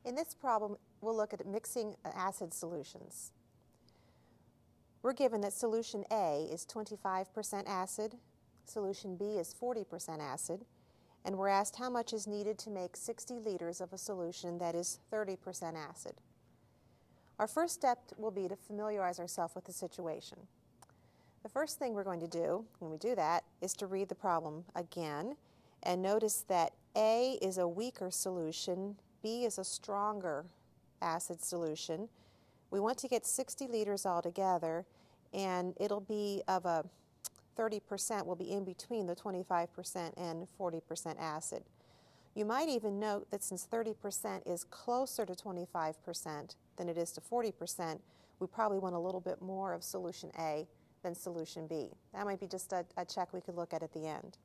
In this problem, we'll look at mixing acid solutions. We're given that solution A is 25% acid, solution B is 40% acid, and we're asked how much is needed to make 60 liters of a solution that is 30% acid. Our first step will be to familiarize ourselves with the situation. The first thing we're going to do when we do that is to read the problem again and notice that A is a weaker solution, B is a stronger acid solution. We want to get 60 liters altogether, and it'll be of a 30% will be in between the 25% and 40% acid. You might even note that since 30% is closer to 25% than it is to 40%, we probably want a little bit more of solution A than solution B. That might be just a check we could look at the end.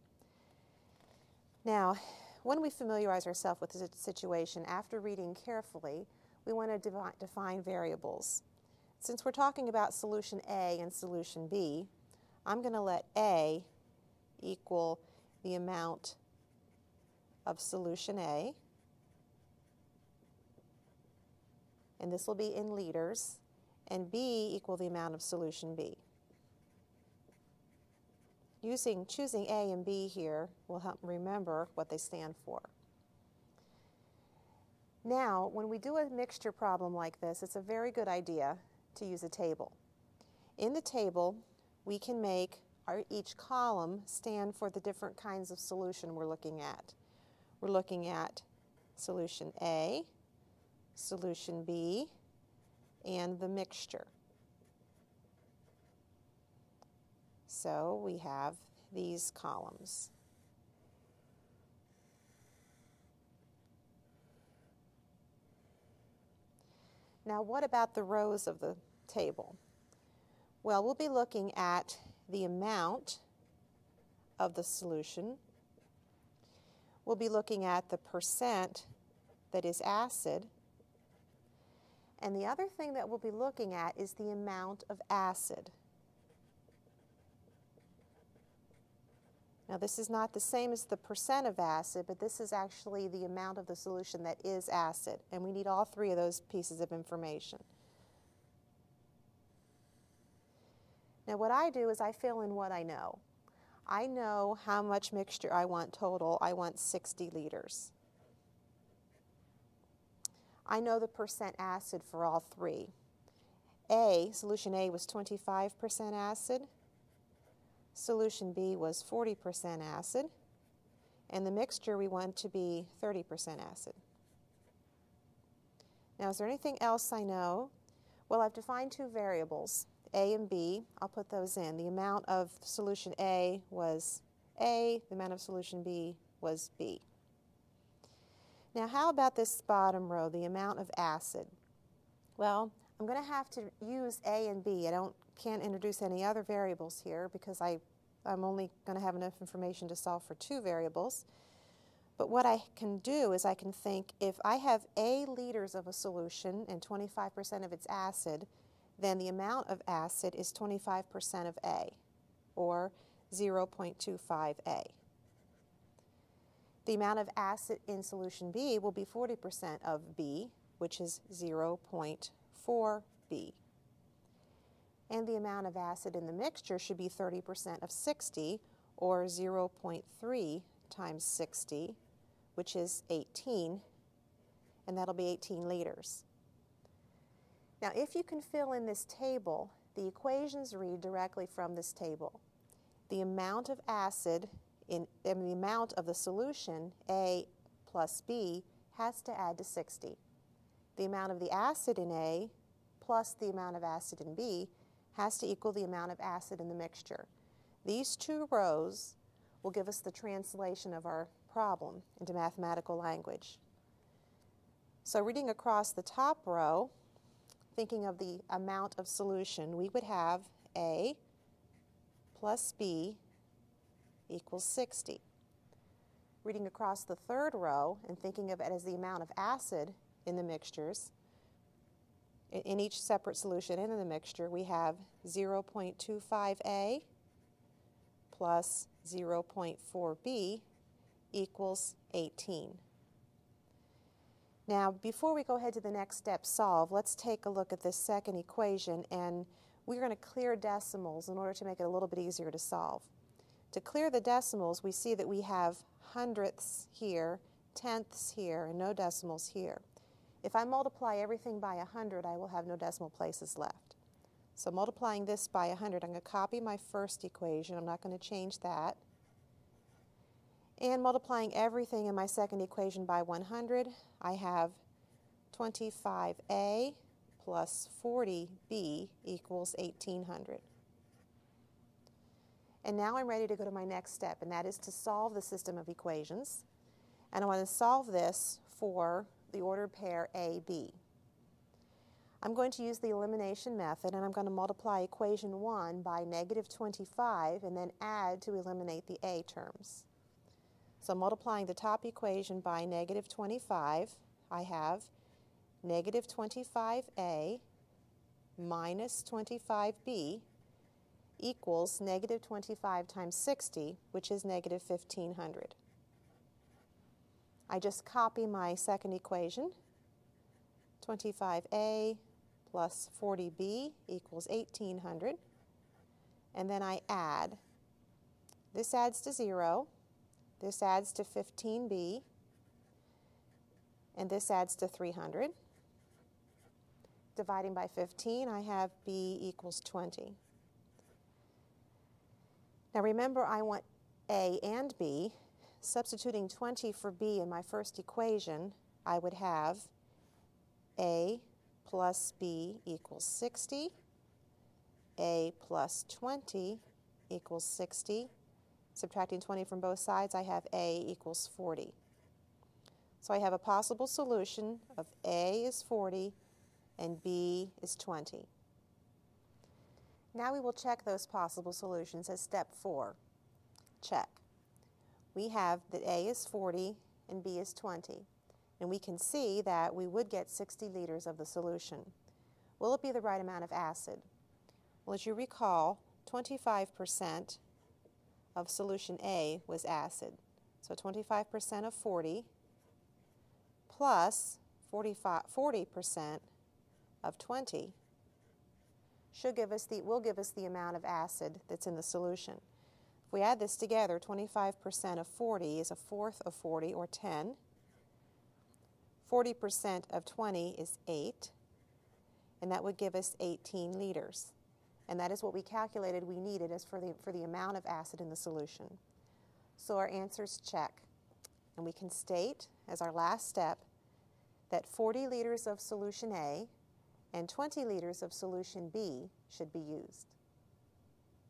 Now, when we familiarize ourselves with the situation, after reading carefully, we want to define variables. Since we're talking about solution A and solution B, I'm going to let A equal the amount of solution A, and this will be in liters, and B equal the amount of solution B. Choosing A and B here will help remember what they stand for. Now, when we do a mixture problem like this, it's a very good idea to use a table. In the table, we can make each column stand for the different kinds of solution we're looking at. We're looking at solution A, solution B, and the mixture. So we have these columns. Now, what about the rows of the table? Well, we'll be looking at the amount of the solution. We'll be looking at the percent that is acid. And the other thing that we'll be looking at is the amount of acid. Now, this is not the same as the percent of acid, but this is actually the amount of the solution that is acid. And we need all three of those pieces of information. Now, what I do is I fill in what I know. I know how much mixture I want total. I want 60 liters. I know the percent acid for all three. Solution A was 25% acid. Solution B was 40% acid. And the mixture we want to be 30% acid. Now, is there anything else I know? Well, I've defined two variables, A and B. I'll put those in. The amount of solution A was A. The amount of solution B was B. Now, how about this bottom row, the amount of acid? Well, I'm going to have to use A and B. Can't introduce any other variables here because I'm only going to have enough information to solve for two variables. But what I can do is I can think if I have A liters of a solution and 25% of its acid, then the amount of acid is 25% of A, or 0.25 A. The amount of acid in solution B will be 40% of B, which is 0.4 B. And the amount of acid in the mixture should be 30% of 60, or 0.3 times 60, which is 18, and that'll be 18 liters. Now, if you can fill in this table, the equations read directly from this table. The amount of acid in the amount of the solution, A plus B, has to add to 60. The amount of the acid in A plus the amount of acid in B has to equal the amount of acid in the mixture. These two rows will give us the translation of our problem into mathematical language. So reading across the top row, thinking of the amount of solution, we would have A plus B equals 60. Reading across the third row and thinking of it as the amount of acid in the mixtures, in each separate solution and in the mixture, we have 0.25A plus 0.4B equals 18. Now, before we go ahead to the next step, solve, let's take a look at this second equation, and we're going to clear decimals in order to make it a little bit easier to solve. To clear the decimals, we see that we have hundredths here, tenths here, and no decimals here. If I multiply everything by 100, I will have no decimal places left. So multiplying this by 100, I'm going to copy my first equation. I'm not going to change that. And multiplying everything in my second equation by 100, I have 25a plus 40b equals 1800. And now I'm ready to go to my next step, and that is to solve the system of equations. And I want to solve this for the ordered pair AB. I'm going to use the elimination method, and I'm going to multiply equation 1 by negative 25 and then add to eliminate the a terms. So multiplying the top equation by negative 25, I have negative 25a minus 25b equals negative 25 times 60, which is negative 1500. I just copy my second equation, 25a plus 40b equals 1800, and then I add. This adds to 0, this adds to 15b, and this adds to 300. Dividing by 15, I have b equals 20. Now remember, I want a and b. Substituting 20 for b in my first equation, I would have a plus b equals 60, a plus 20 equals 60. Subtracting 20 from both sides, I have a equals 40. So I have a possible solution of a is 40 and b is 20. Now we will check those possible solutions as step 4. Check. We have that a is 40 and b is 20. And we can see that we would get 60 liters of the solution. Will it be the right amount of acid? Well, as you recall, 25% of solution A was acid. So 25% of 40 plus 40% of 20 will give us the amount of acid that's in the solution. If we add this together, 25% of 40 is a fourth of 40, or 10. 40% of 20 is 8, and that would give us 18 liters. And that is what we calculated we needed as for the amount of acid in the solution. So our answers check. And we can state, as our last step, that 40 liters of solution A and 20 liters of solution B should be used.